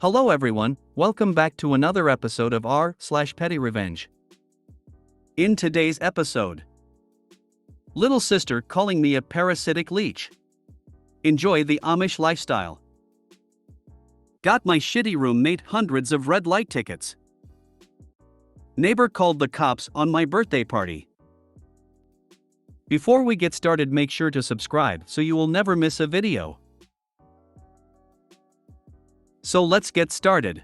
Hello everyone, welcome back to another episode of r/PettyRevenge. In today's episode, little sister calling me a parasitic leech. Enjoy the Amish lifestyle. Got my shitty roommate hundreds of red light tickets. Neighbor called the cops on my birthday party. Before we get started, make sure to subscribe so you will never miss a video. So let's get started.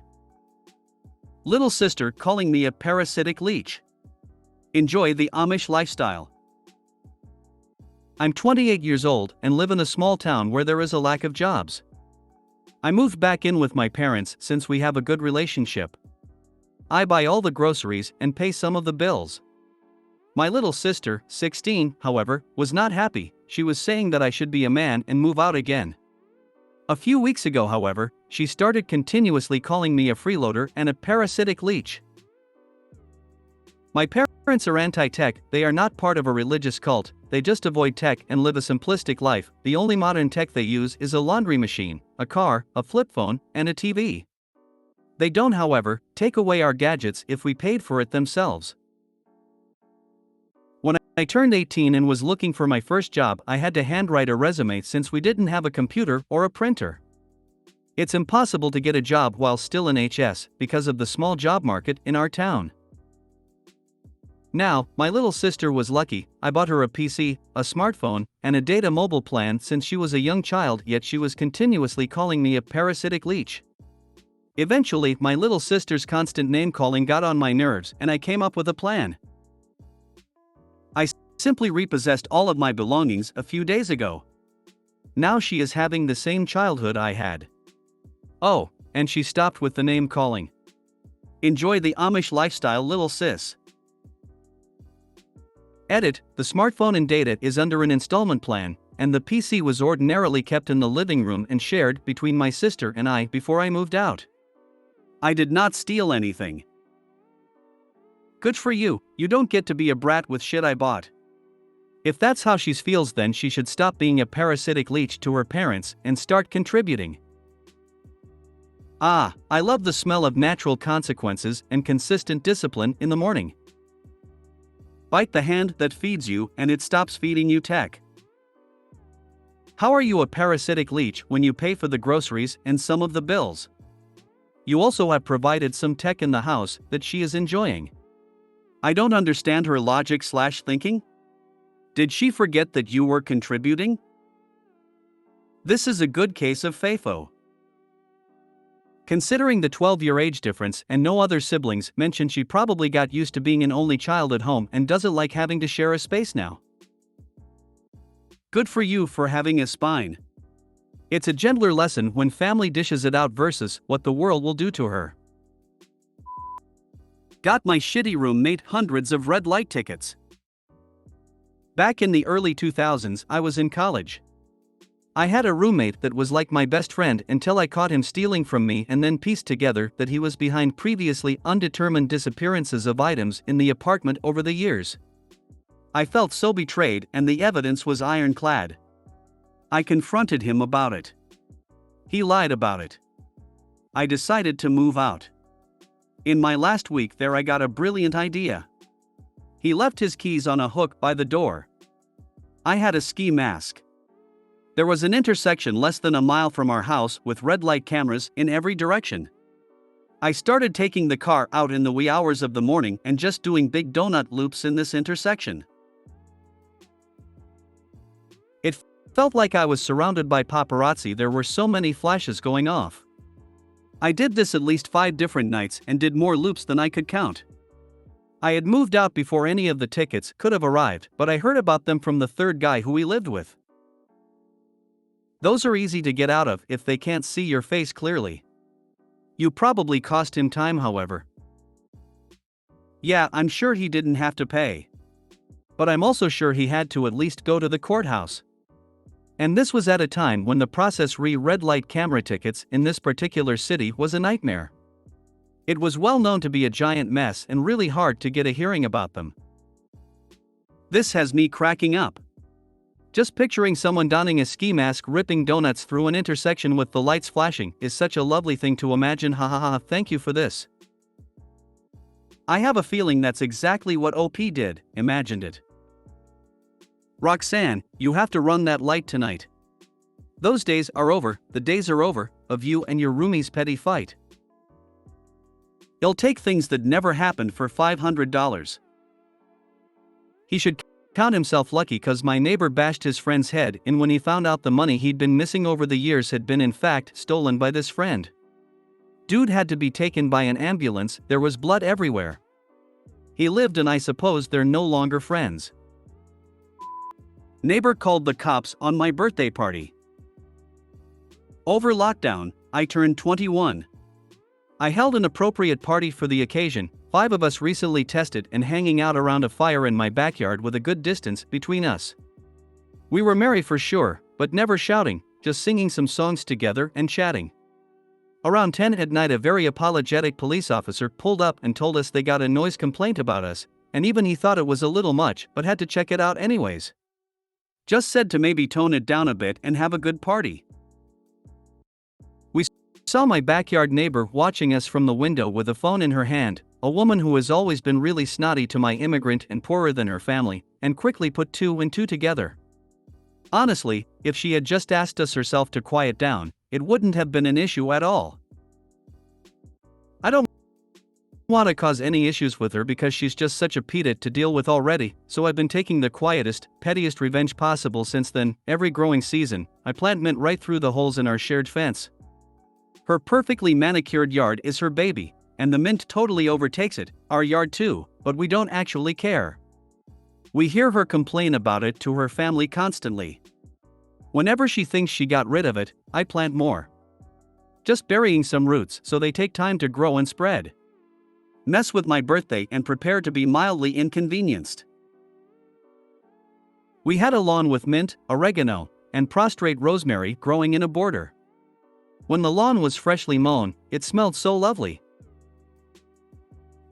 Little sister calling me a parasitic leech. Enjoy the Amish lifestyle. I'm 28 years old and live in a small town where there is a lack of jobs. I moved back in with my parents since we have a good relationship. I buy all the groceries and pay some of the bills. My little sister, 16, however, was not happy. She was saying that I should be a man and move out again. A few weeks ago, however, she started continuously calling me a freeloader and a parasitic leech. My parents are anti-tech. They are not part of a religious cult, they just avoid tech and live a simplistic life. The only modern tech they use is a laundry machine, a car, a flip phone, and a TV. They don't, however, take away our gadgets if we paid for it themselves. When I turned 18 and was looking for my first job, I had to handwrite a resume since we didn't have a computer or a printer. It's impossible to get a job while still in HS because of the small job market in our town. Now, my little sister was lucky. I bought her a PC, a smartphone, and a data mobile plan since she was a young child, yet she was continuously calling me a parasitic leech. Eventually, my little sister's constant name calling got on my nerves and I came up with a plan. I simply repossessed all of my belongings a few days ago. Now she is having the same childhood I had. Oh, and she stopped with the name calling. Enjoy the Amish lifestyle, little sis. Edit: the smartphone and data is under an installment plan, and the PC was ordinarily kept in the living room and shared between my sister and I before I moved out. I did not steal anything. Good for you, you don't get to be a brat with shit I bought. If that's how she feels, then she should stop being a parasitic leech to her parents and start contributing. Ah, I love the smell of natural consequences and consistent discipline in the morning. Bite the hand that feeds you and it stops feeding you tech. How are you a parasitic leech when you pay for the groceries and some of the bills? You also have provided some tech in the house that she is enjoying. I don't understand her logic/thinking. Did she forget that you were contributing? This is a good case of FAFO. Considering the 12-year age difference and no other siblings mentioned, she probably got used to being an only child at home and doesn't like having to share a space now. Good for you for having a spine. It's a gentler lesson when family dishes it out versus what the world will do to her. Got my shitty roommate hundreds of red light tickets. Back in the early 2000s, I was in college. I had a roommate that was like my best friend until I caught him stealing from me and then pieced together that he was behind previously undetermined disappearances of items in the apartment over the years. I felt so betrayed and the evidence was ironclad. I confronted him about it. He lied about it. I decided to move out. In my last week there, I got a brilliant idea. He left his keys on a hook by the door. I had a ski mask. There was an intersection less than a mile from our house with red light cameras in every direction. I started taking the car out in the wee hours of the morning and just doing big donut loops in this intersection. It felt like I was surrounded by paparazzi. There were so many flashes going off. I did this at least 5 different nights and did more loops than I could count. I had moved out before any of the tickets could have arrived, but I heard about them from the third guy who we lived with. Those are easy to get out of if they can't see your face clearly. You probably cost him time, however. Yeah, I'm sure he didn't have to pay. But I'm also sure he had to at least go to the courthouse. And this was at a time when the process red light camera tickets in this particular city was a nightmare. It was well known to be a giant mess and really hard to get a hearing about them. This has me cracking up. Just picturing someone donning a ski mask ripping donuts through an intersection with the lights flashing is such a lovely thing to imagine. Ha ha ha, thank you for this. I have a feeling that's exactly what OP did, imagined it. Roxanne, you have to run that light tonight. Those days are over, the days are over, of you and your roomie's petty fight. He'll take things that never happened for $500. He should count himself lucky cause my neighbor bashed his friend's head in when he found out the money he'd been missing over the years had been in fact stolen by this friend. Dude had to be taken by an ambulance, there was blood everywhere. He lived and I suppose they're no longer friends. Neighbor called the cops on my birthday party. Over lockdown, I turned 21. I held an appropriate party for the occasion, 5 of us recently tested and hanging out around a fire in my backyard with a good distance between us. We were merry for sure, but never shouting, just singing some songs together and chatting. Around 10 at night a very apologetic police officer pulled up and told us they got a noise complaint about us, and even he thought it was a little much but had to check it out anyways. Just said to maybe tone it down a bit and have a good party. We saw my backyard neighbor watching us from the window with a phone in her hand, a woman who has always been really snotty to my immigrant and poorer than her family, and quickly put 2 and 2 together. Honestly, if she had just asked us herself to quiet down, it wouldn't have been an issue at all. I don't want to cause any issues with her because she's just such a pedant to deal with already, so I've been taking the quietest, pettiest revenge possible since then. Every growing season, I plant mint right through the holes in our shared fence. Her perfectly manicured yard is her baby, and the mint totally overtakes it, our yard too, but we don't actually care. We hear her complain about it to her family constantly. Whenever she thinks she got rid of it, I plant more. Just burying some roots so they take time to grow and spread. Mess with my birthday and prepare to be mildly inconvenienced. We had a lawn with mint, oregano, and prostrate rosemary growing in a border. When the lawn was freshly mown, it smelled so lovely.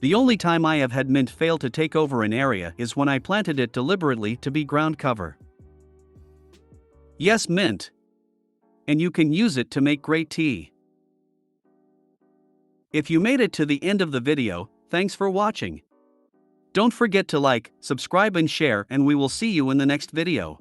The only time I have had mint fail to take over an area is when I planted it deliberately to be ground cover. Yes, mint. And you can use it to make great tea. If you made it to the end of the video, thanks for watching. Don't forget to like, subscribe and share, and we will see you in the next video.